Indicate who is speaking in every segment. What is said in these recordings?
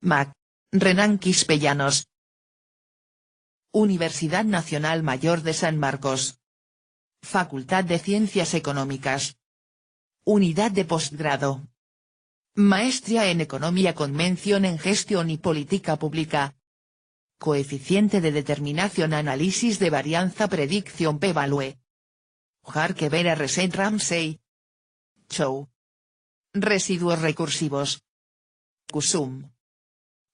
Speaker 1: Mac. Renan Quispellanos. Universidad Nacional Mayor de San Marcos. Facultad de Ciencias Económicas. Unidad de Postgrado. Maestría en Economía con mención en Gestión y Política Pública. Coeficiente de determinación análisis de varianza predicción p-value. Harkevera Reset Ramsey. Chow. Residuos recursivos. CUSUM.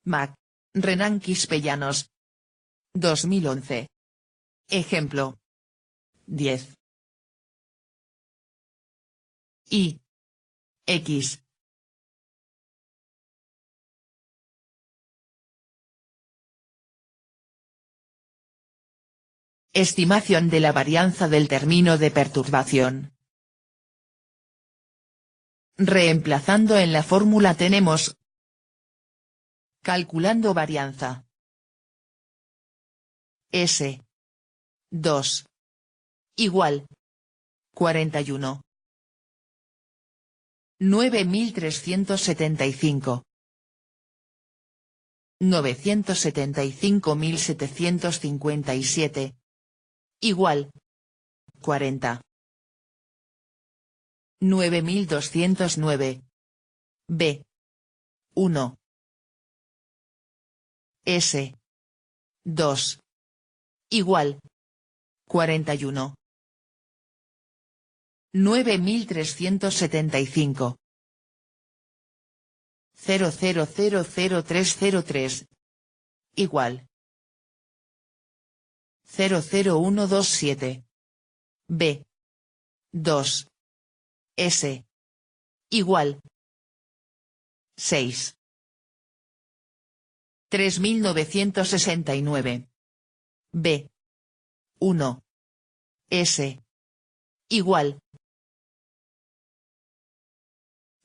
Speaker 1: Mac. Renan Quispellanos. 2011. Ejemplo. 10. Y. X. Estimación de la varianza del término de perturbación. Reemplazando en la fórmula tenemos. Calculando varianza. S. 2. Igual. 41. 9375. 975.757. Igual. 40. 9209. B. 1. S. 2. Igual. 41. 9375. 00000303. Igual. 00127. B. 2. S. Igual. 6. 3969. B. 1. S. Igual.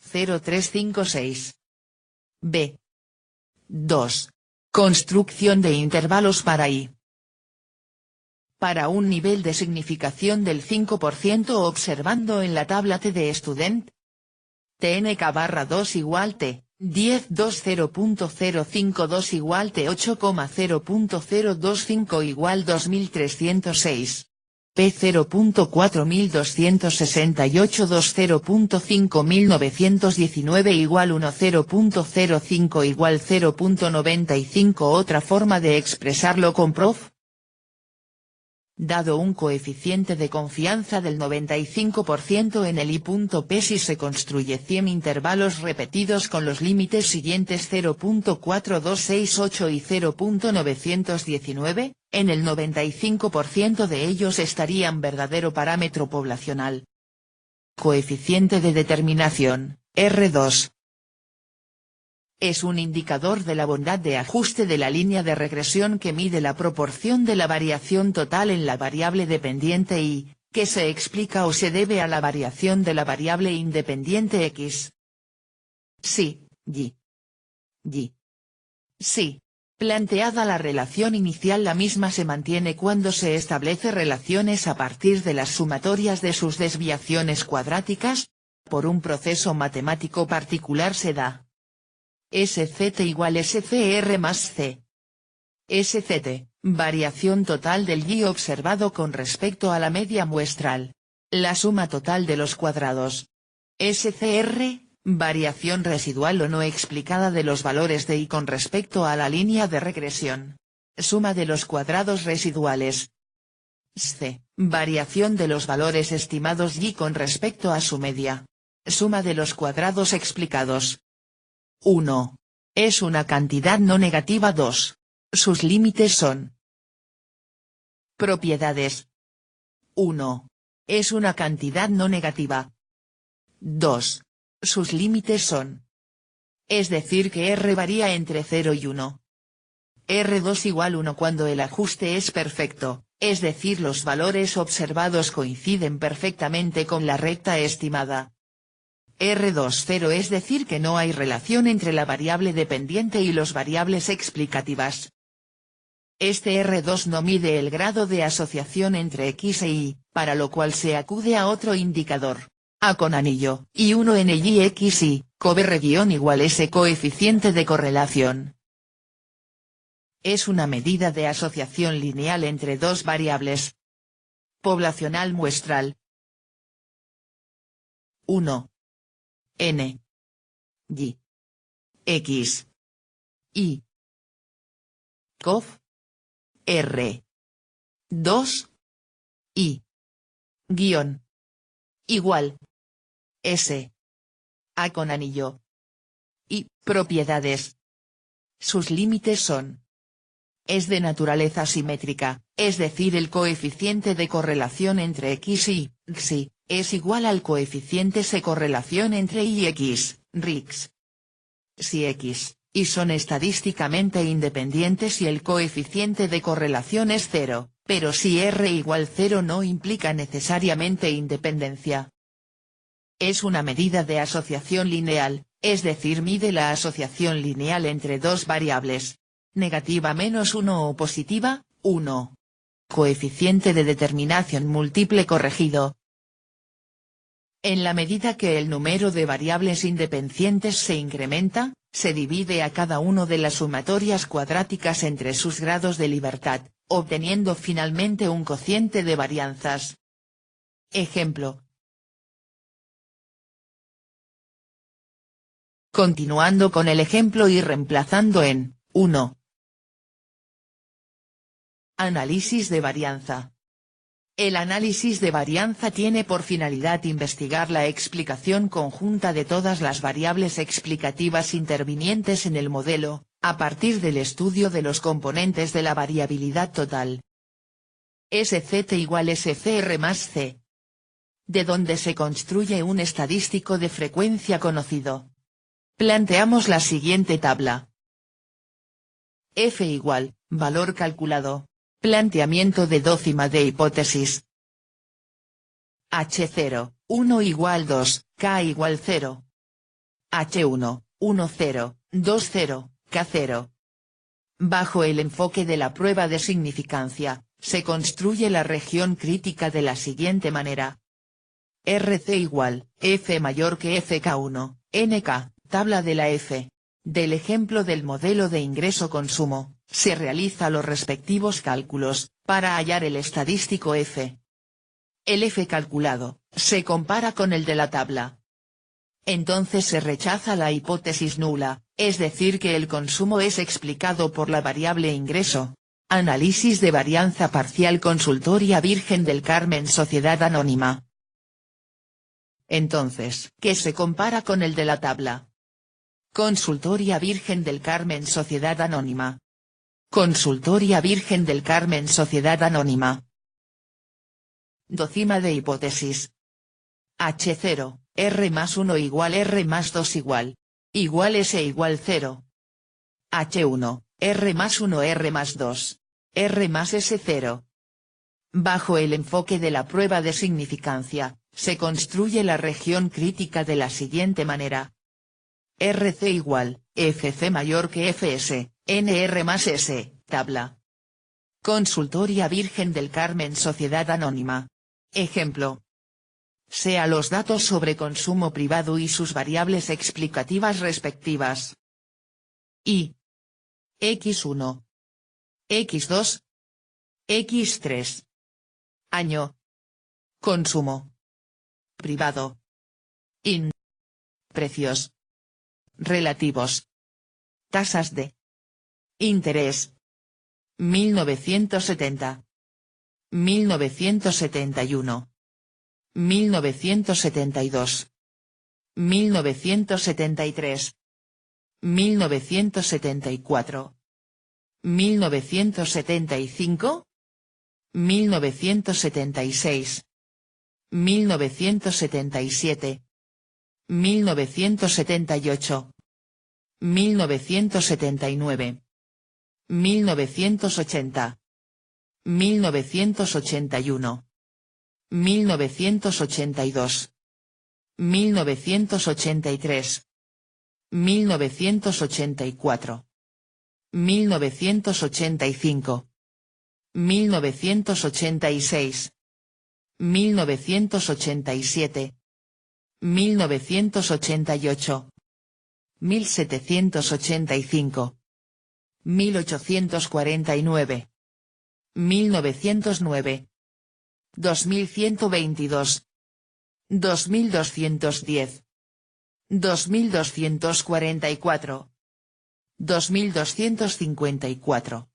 Speaker 1: 0356. B. 2. Construcción de intervalos para I. Para un nivel de significación del 5% observando en la tabla T de Student. TNK/2 igual T. 10.20.052 igual T8,0.025 igual 2306. P 0.4268 20.5919 igual 10.05 igual 0.95. Otra forma de expresarlo con prof. Dado un coeficiente de confianza del 95% en el I.P si se construye 100 intervalos repetidos con los límites siguientes 0.4268 y 0.919, en el 95% de ellos estarían verdadero parámetro poblacional. Coeficiente de determinación, R2. Es un indicador de la bondad de ajuste de la línea de regresión que mide la proporción de la variación total en la variable dependiente y, que se explica o se debe a la variación de la variable independiente X. Si, Y. Si. Planteada la relación inicial, la misma se mantiene cuando se establece relaciones a partir de las sumatorias de sus desviaciones cuadráticas. Por un proceso matemático particular se da SZ igual SCR más C. SCT, variación total del Y observado con respecto a la media muestral. La suma total de los cuadrados. SCR, variación residual o no explicada de los valores de Y con respecto a la línea de regresión. Suma de los cuadrados residuales. SC, variación de los valores estimados Y con respecto a su media. Suma de los cuadrados explicados. 1. Es una cantidad no negativa. 2. Sus límites son. Propiedades. 1. Es una cantidad no negativa. 2. Sus límites son. Es decir que R varía entre 0 y 1. R2 igual 1 cuando el ajuste es perfecto, es decir los valores observados coinciden perfectamente con la recta estimada. R2 0 es decir que no hay relación entre la variable dependiente y los variables explicativas. Este R2 no mide el grado de asociación entre X e Y, para lo cual se acude a otro indicador, A con anillo, y 1 en el Y X Y, Coverre- coeficiente de correlación. Es una medida de asociación lineal entre dos variables. Poblacional muestral. 1. N. Y. X. Y. Cof. R. 2. Y. Guión. Igual. S. A con anillo. Y, propiedades. Sus límites son. Es de naturaleza simétrica, es decir el coeficiente de correlación entre X y Xy, es igual al coeficiente de correlación entre Y y X, Rx. Si X, Y son estadísticamente independientes y el coeficiente de correlación es 0, pero si R igual 0 no implica necesariamente independencia. Es una medida de asociación lineal, es decir mide la asociación lineal entre dos variables. Negativa -1 o positiva, 1. Coeficiente de determinación múltiple corregido. En la medida que el número de variables independientes se incrementa, se divide a cada uno de las sumatorias cuadráticas entre sus grados de libertad, obteniendo finalmente un cociente de varianzas. Ejemplo. Continuando con el ejemplo y reemplazando en 1. Análisis de varianza. El análisis de varianza tiene por finalidad investigar la explicación conjunta de todas las variables explicativas intervinientes en el modelo, a partir del estudio de los componentes de la variabilidad total. SZ igual SCR más C. De donde se construye un estadístico de frecuencia conocido. Planteamos la siguiente tabla. F igual, valor calculado. Planteamiento de décima de hipótesis. H0, 1 igual 2, K igual 0. H1, 1 0, 2 0, K0. Bajo el enfoque de la prueba de significancia, se construye la región crítica de la siguiente manera. RC igual, F mayor que FK1, NK, tabla de la F. Del ejemplo del modelo de ingreso-consumo, se realiza los respectivos cálculos, para hallar el estadístico F. El F calculado, se compara con el de la tabla. Entonces se rechaza la hipótesis nula, es decir que el consumo es explicado por la variable ingreso. Análisis de varianza parcial Consultoria Virgen del Carmen Sociedad Anónima. Entonces, ¿qué se compara con el de la tabla? Consultoria Virgen del Carmen Sociedad Anónima. Consultoria Virgen del Carmen Sociedad Anónima. Décima de hipótesis. H0, R más 1 igual R más 2 igual S igual 0. H1, R más 1 R más 2. R más S0. Bajo el enfoque de la prueba de significancia, se construye la región crítica de la siguiente manera. RC igual, FC mayor que FS, NR más S, tabla. Consultoria Virgen del Carmen Sociedad Anónima. Ejemplo. Sea los datos sobre consumo privado y sus variables explicativas respectivas. Y. X1. X2. X3. Año. Consumo. Privado. In. Precios. Relativos. Tasas de interés. 1970. 1971. 1972. 1973. 1974. 1975. 1976. 1977. 1978. 1979. 1980. 1981. 1982. 1983. 1984. 1985. 1986. 1987. 1988. 1785. 1849. 1909. 2122. 2210. 2244. 2254.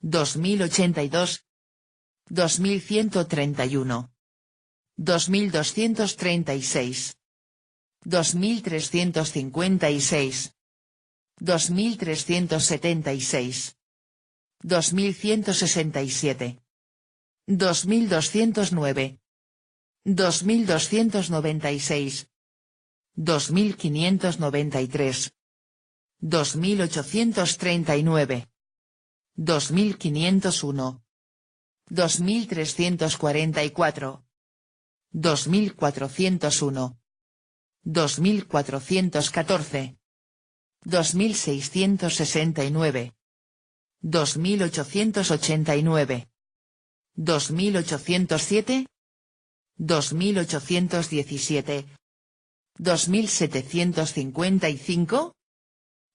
Speaker 1: 2082. 2131. 2236. 2356. 2376. 2167. 2209. 2296. 2593. 2839. 2501. 2344. 2401. 2414. 2669. 2889. 2807. 2817. 2755.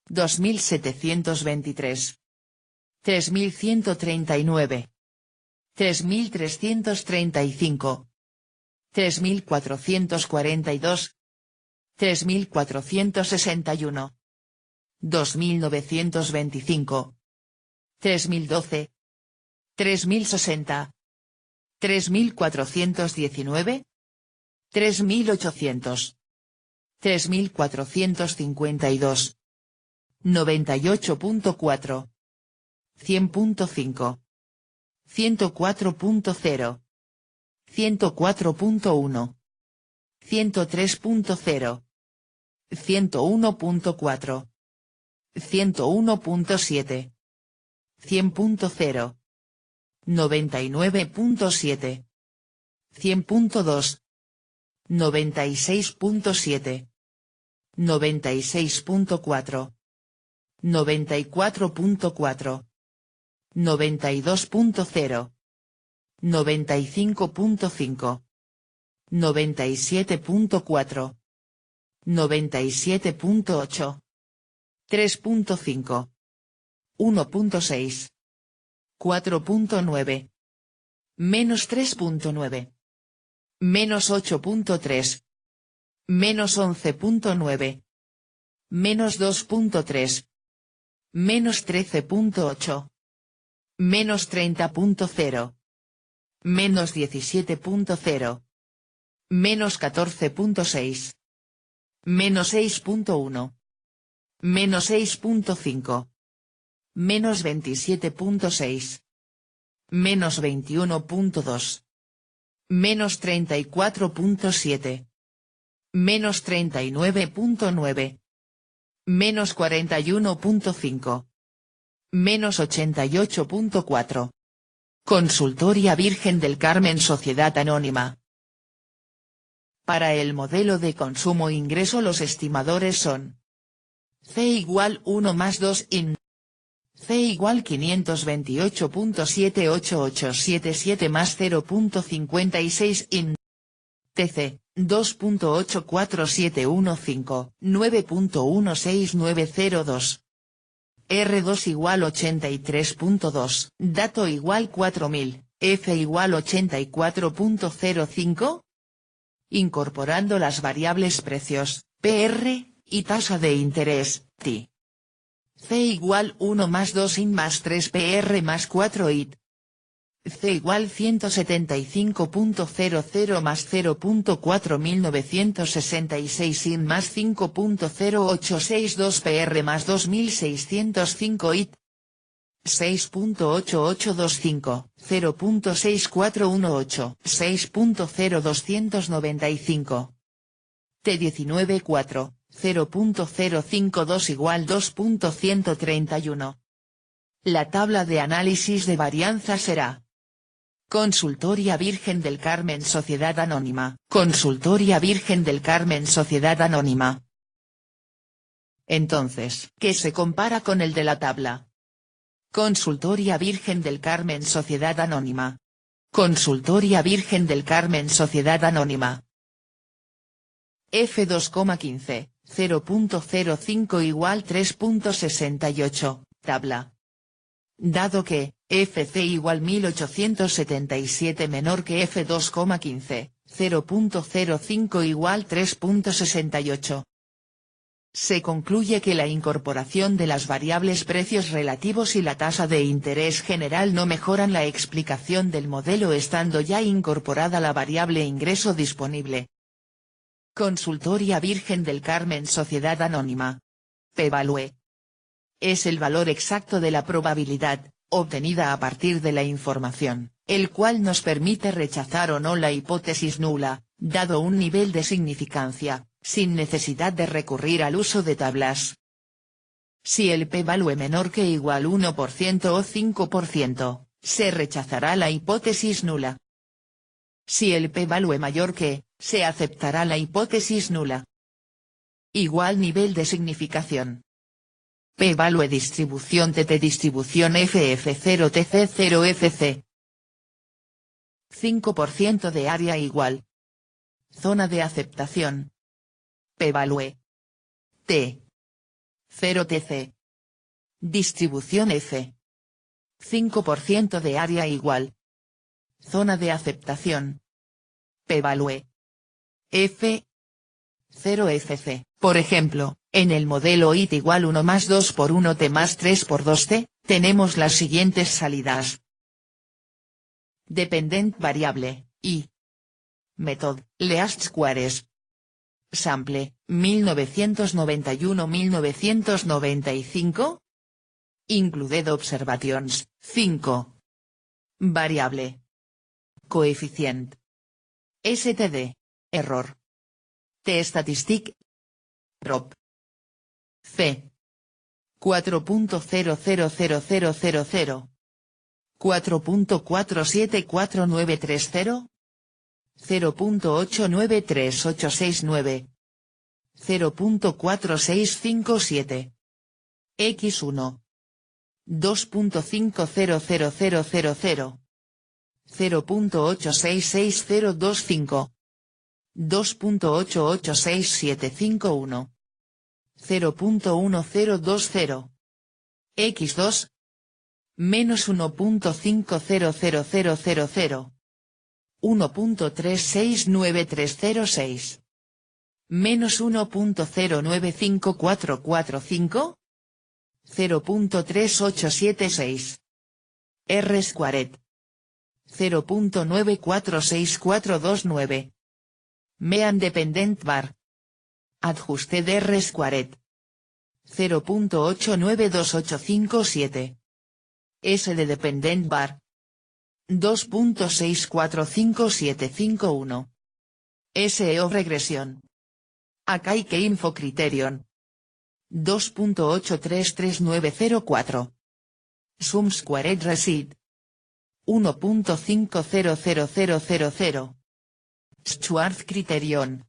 Speaker 1: 2723. 3139. 3335. 3442. 3461. 2925. 3012. 3060. 3419. 3800. 3452. 98.4. 100.5. 104.0. 104.1. 103.0. 101.4. 101.7. 100.0. 99.7. 100.2. 96.7. 96.4. 94.4. 92.0. 95.5. 97.4. 97.8. 3.5. 1.6. 4.9. Menos 3.9. Menos 8.3. Menos 11.9. Menos 2.3. Menos 13.8. Menos 30.0. Menos 17.0. Menos 14.6. Menos 6.1. Menos 6.5. Menos 27.6. Menos 21.2. Menos 34.7. Menos 39.9. Menos 41.5. Menos 88.4. Consultoría Virgen del Carmen Sociedad Anónima. Para el modelo de consumo ingreso los estimadores son C igual 1 más 2 in. C igual 528.788877 más 0.56 in. TC, 2.84715, 9.16902. R2 igual 83.2, dato igual 4000, F igual 84.05. Incorporando las variables precios, PR, y tasa de interés, TI. C igual 1 más 2 in más 3 PR más 4 IT. C igual 175.00 más 0.4966 in más 5.0862 PR más 2605 IT. 6.8825, 0.6418, 6.0295. T19 0.052 igual 2.131. La tabla de análisis de varianza será: Consultoría Virgen del Carmen Sociedad Anónima, Consultoría Virgen del Carmen Sociedad Anónima. Entonces, ¿qué se compara con el de la tabla? Consultoría Virgen del Carmen Sociedad Anónima. Consultoría Virgen del Carmen Sociedad Anónima. F2,15, 0.05 igual 3.68, tabla. Dado que, FC igual 1877 menor que F2,15, 0.05 igual 3.68. Se concluye que la incorporación de las variables precios relativos y la tasa de interés general no mejoran la explicación del modelo estando ya incorporada la variable ingreso disponible. Consultoría Virgen del Carmen Sociedad Anónima. P-value. Es el valor exacto de la probabilidad, obtenida a partir de la información, el cual nos permite rechazar o no la hipótesis nula, dado un nivel de significancia, sin necesidad de recurrir al uso de tablas. Si el p-value menor que igual 1% o 5%, se rechazará la hipótesis nula. Si el p-value mayor que, se aceptará la hipótesis nula. Igual nivel de significación. P-value distribución TT distribución FF0 TC0 FC. 5% de área igual. Zona de aceptación. P-value. T. 0 TC. Distribución F. 5% de área igual. Zona de aceptación. P-value. F. 0 FC. Por ejemplo, en el modelo IT igual 1 más 2 por 1 T más 3 por 2 T, tenemos las siguientes salidas. Dependent variable, I. Method, least squares. Sample, 1991-1995. Included observations, 5. Variable. Coeficient. STD. Error. T-statistic. Prop. C. 4.000000. 4.474930. 0.893869. 0.4657. X1. 2.500000. 0.866025. 2.886751. 0.1020. X2. Menos 1.500000. 1.369306. Menos 1.095445. 0.3876. R squared. 0.946429. Mean dependent var. Adjusted R squared. 0.892857. S de dependent var. 2.645751. SEO regresión. Akaike info criterion. 2.833904. Sum squared receipt. 1.500000. Schwarz criterion.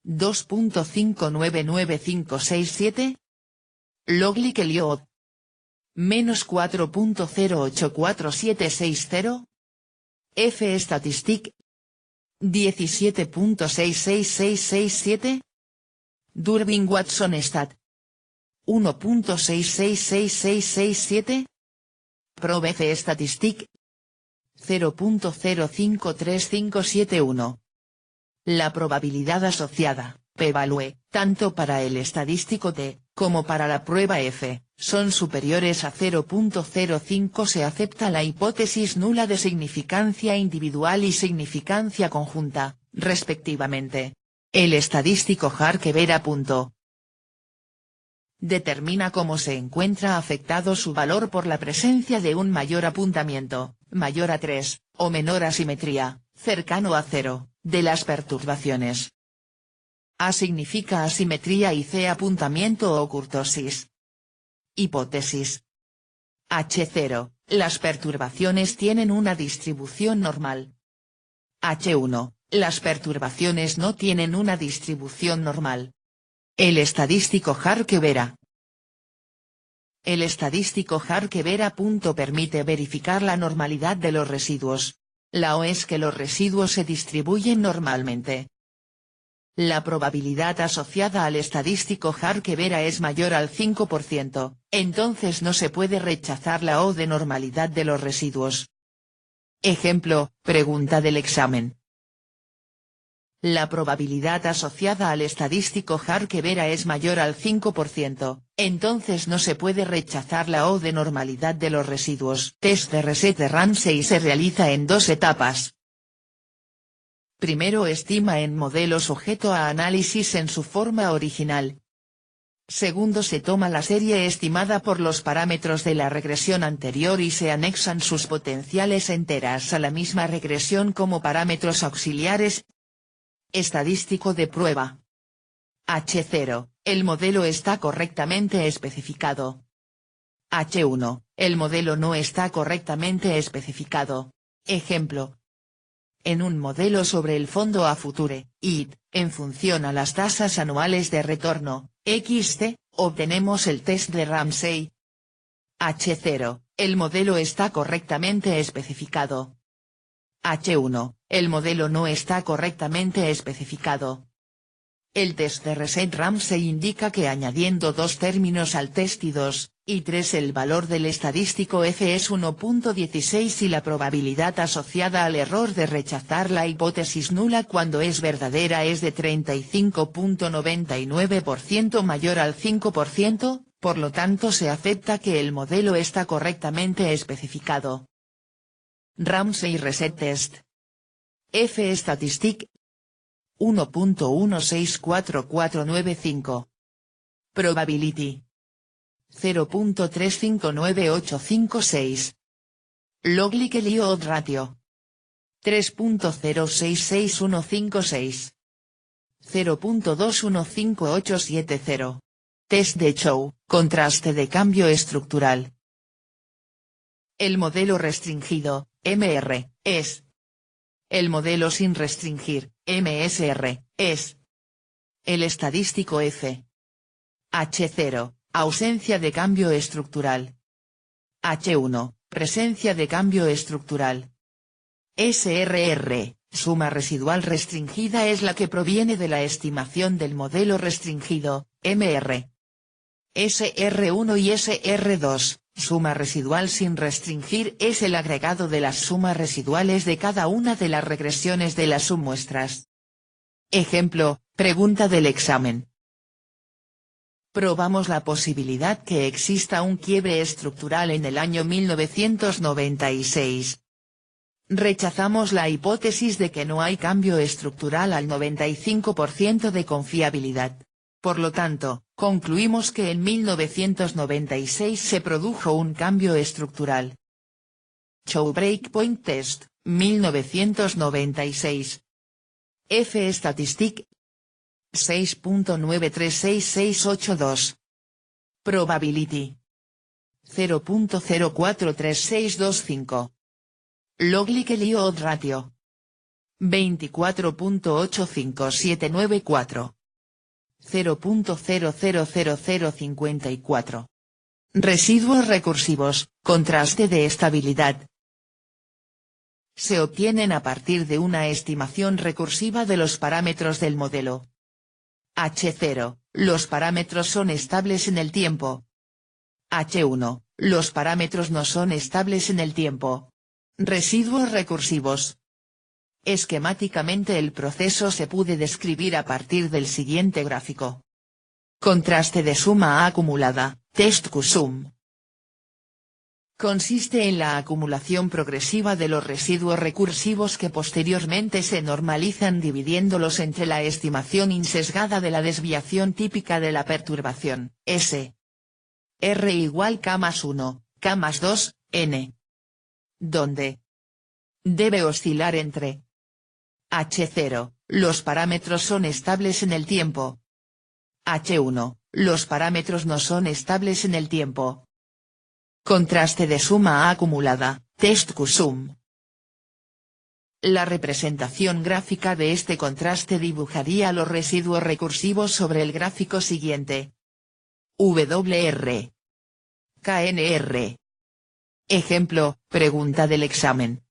Speaker 1: 2.599567. Loglik Eliot. Menos 4.084760. F statistic. 17.66667. Durbin Watson stat. 1.666667. Probe F statistic. 0.053571. La probabilidad asociada, p-value, tanto para el estadístico T, como para la prueba F, son superiores a 0.05. Se acepta la hipótesis nula de significancia individual y significancia conjunta, respectivamente. El estadístico Harke-Vera. Determina cómo se encuentra afectado su valor por la presencia de un mayor apuntamiento, mayor a 3, o menor asimetría, cercano a 0, de las perturbaciones. A significa asimetría y C apuntamiento o kurtosis. Hipótesis. H0, las perturbaciones tienen una distribución normal. H1, las perturbaciones no tienen una distribución normal. El estadístico Harke-Vera. El estadístico Harke-Vera. Permite verificar la normalidad de los residuos. La O es que los residuos se distribuyen normalmente. La probabilidad asociada al estadístico Harke-Vera es mayor al 5%, entonces no se puede rechazar la O de normalidad de los residuos. Ejemplo, pregunta del examen. La probabilidad asociada al estadístico Harke-Vera es mayor al 5%, entonces no se puede rechazar la O de normalidad de los residuos. Test de Reset-Ramsey se realiza en dos etapas. Primero estima en modelo sujeto a análisis en su forma original. Segundo se toma la serie estimada por los parámetros de la regresión anterior y se anexan sus potenciales enteras a la misma regresión como parámetros auxiliares. Estadístico de prueba. H0, el modelo está correctamente especificado. H1, el modelo no está correctamente especificado. Ejemplo. En un modelo sobre el fondo a future, IT, en función a las tasas anuales de retorno, XT, obtenemos el test de Ramsey. H0, el modelo está correctamente especificado. H1, el modelo no está correctamente especificado. El test de Reset-Ramsey indica que añadiendo dos términos al test y2, y 3 el valor del estadístico F es 1.16 y la probabilidad asociada al error de rechazar la hipótesis nula cuando es verdadera es de 35.99% mayor al 5%, por lo tanto se acepta que el modelo está correctamente especificado. Ramsey Reset Test. F Statistic 1.164495. Probability 0.359856. Log Likely Odd Ratio 3.066156. 0.215870. Test de Chow, contraste de cambio estructural. El modelo restringido, MR, es. El modelo sin restringir, MSR, es. El estadístico F. H0, ausencia de cambio estructural. H1, presencia de cambio estructural. SRR, suma residual restringida es la que proviene de la estimación del modelo restringido, MR. SR1 y SR2, suma residual sin restringir es el agregado de las sumas residuales de cada una de las regresiones de las submuestras. Ejemplo, pregunta del examen. Probamos la posibilidad que exista un quiebre estructural en el año 1996. Rechazamos la hipótesis de que no hay cambio estructural al 95% de confiabilidad. Por lo tanto, concluimos que en 1996 se produjo un cambio estructural. Chow Breakpoint Test, 1996. F Statistic 6.936682. Probability 0.043625. Log Likely Odd Ratio 24.8574. 0.000054. Residuos recursivos, contraste de estabilidad. Se obtienen a partir de una estimación recursiva de los parámetros del modelo. H0, los parámetros son estables en el tiempo. H1, los parámetros no son estables en el tiempo. Residuos recursivos. Esquemáticamente el proceso se puede describir a partir del siguiente gráfico. Contraste de suma acumulada, test QSUM. Consiste en la acumulación progresiva de los residuos recursivos que posteriormente se normalizan dividiéndolos entre la estimación insesgada de la desviación típica de la perturbación, S. R igual K+1, K+2, N. Donde debe oscilar entre H0, los parámetros son estables en el tiempo. H1, los parámetros no son estables en el tiempo. Contraste de suma acumulada, test QSUM. La representación gráfica de este contraste dibujaría los residuos recursivos sobre el gráfico siguiente. WR. KNR. Ejemplo, pregunta del examen.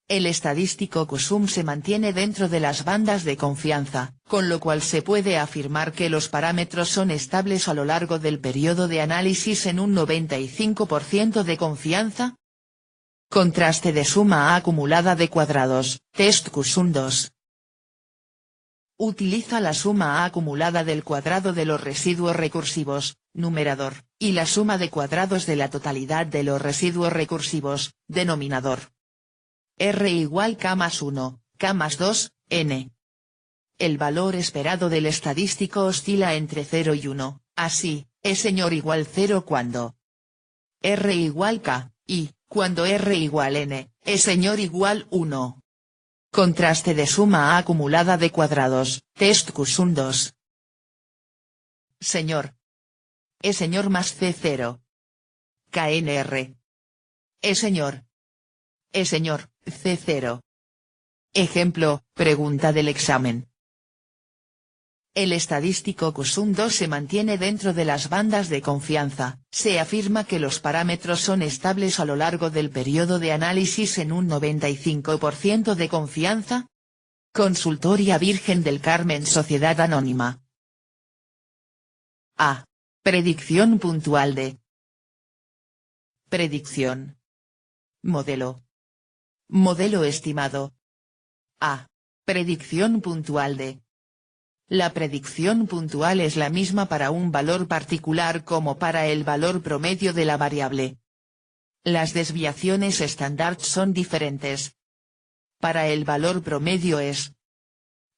Speaker 1: El estadístico QSUM se mantiene dentro de las bandas de confianza, con lo cual se puede afirmar que los parámetros son estables a lo largo del periodo de análisis en un 95% de confianza. Contraste de suma acumulada de cuadrados, test QSUM 2. Utiliza la suma acumulada del cuadrado de los residuos recursivos, numerador, y la suma de cuadrados de la totalidad de los residuos recursivos, denominador. R igual K más 1, K más 2, N. El valor esperado del estadístico oscila entre 0 y 1, así, E señor igual 0 cuando R igual K, y, cuando R igual N, E señor igual 1. Contraste de suma acumulada de cuadrados, test QSUM 2. Señor. E señor más C0. KNR. E señor. E señor, C0. Ejemplo, pregunta del examen. El estadístico QSUM 2 se mantiene dentro de las bandas de confianza, se afirma que los parámetros son estables a lo largo del periodo de análisis en un 95% de confianza. Consultoría Virgen del Carmen Sociedad Anónima. A. Predicción puntual de. Predicción. Modelo. Modelo estimado. A. Predicción puntual de. La predicción puntual es la misma para un valor particular como para el valor promedio de la variable. Las desviaciones estándar son diferentes. Para el valor promedio es.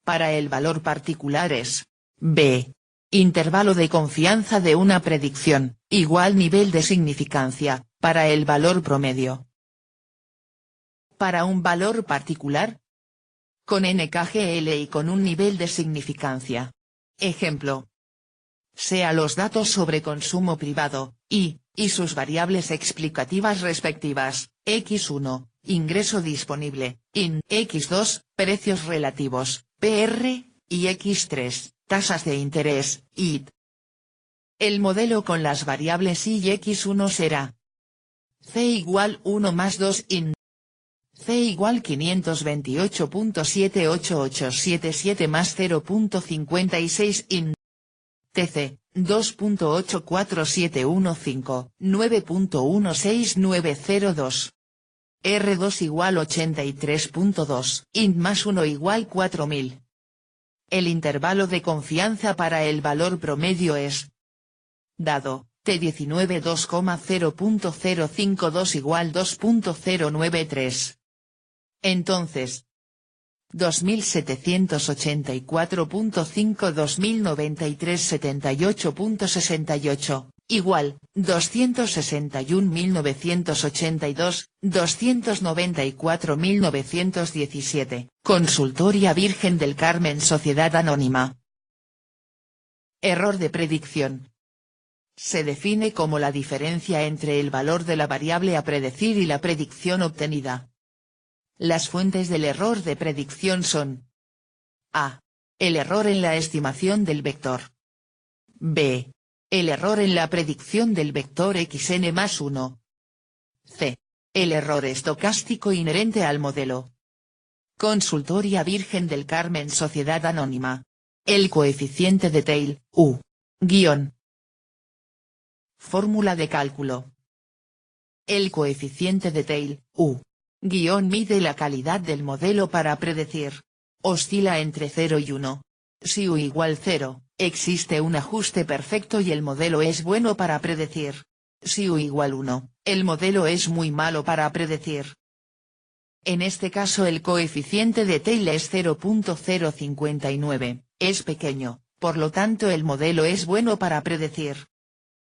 Speaker 1: Para el valor particular es. B. Intervalo de confianza de una predicción, igual nivel de significancia, para el valor promedio. Para un valor particular. Con NKGL y con un nivel de significancia. Ejemplo. Sea los datos sobre consumo privado, y sus variables explicativas respectivas, x1, ingreso disponible, x2, precios relativos, PR, y x3, tasas de interés, IT. El modelo con las variables y x1 será C igual 1 más 2 C igual 528.788777 más 0.56 TC, 2.84715, 9.16902. R2 igual 83.2. int más 1 igual 4000. El intervalo de confianza para el valor promedio es. Dado, T19 2,0.052 igual 2.093. Entonces. 2784.5 2093 78.68, igual, 261.982, 294.917, Consultoría Virgen del Carmen Sociedad Anónima. Error de predicción. Se define como la diferencia entre el valor de la variable a predecir y la predicción obtenida. Las fuentes del error de predicción son. A. El error en la estimación del vector. B. El error en la predicción del vector xn más 1. C. El error estocástico inherente al modelo. Consultoría Virgen del Carmen Sociedad Anónima. El coeficiente de Tail, U. Guión. Fórmula de cálculo. El coeficiente de Tail, U. Mide la calidad del modelo para predecir. Oscila entre 0 y 1. Si U igual 0, existe un ajuste perfecto y el modelo es bueno para predecir. Si U igual 1, el modelo es muy malo para predecir. En este caso el coeficiente de Tail es 0.059, es pequeño, por lo tanto el modelo es bueno para predecir.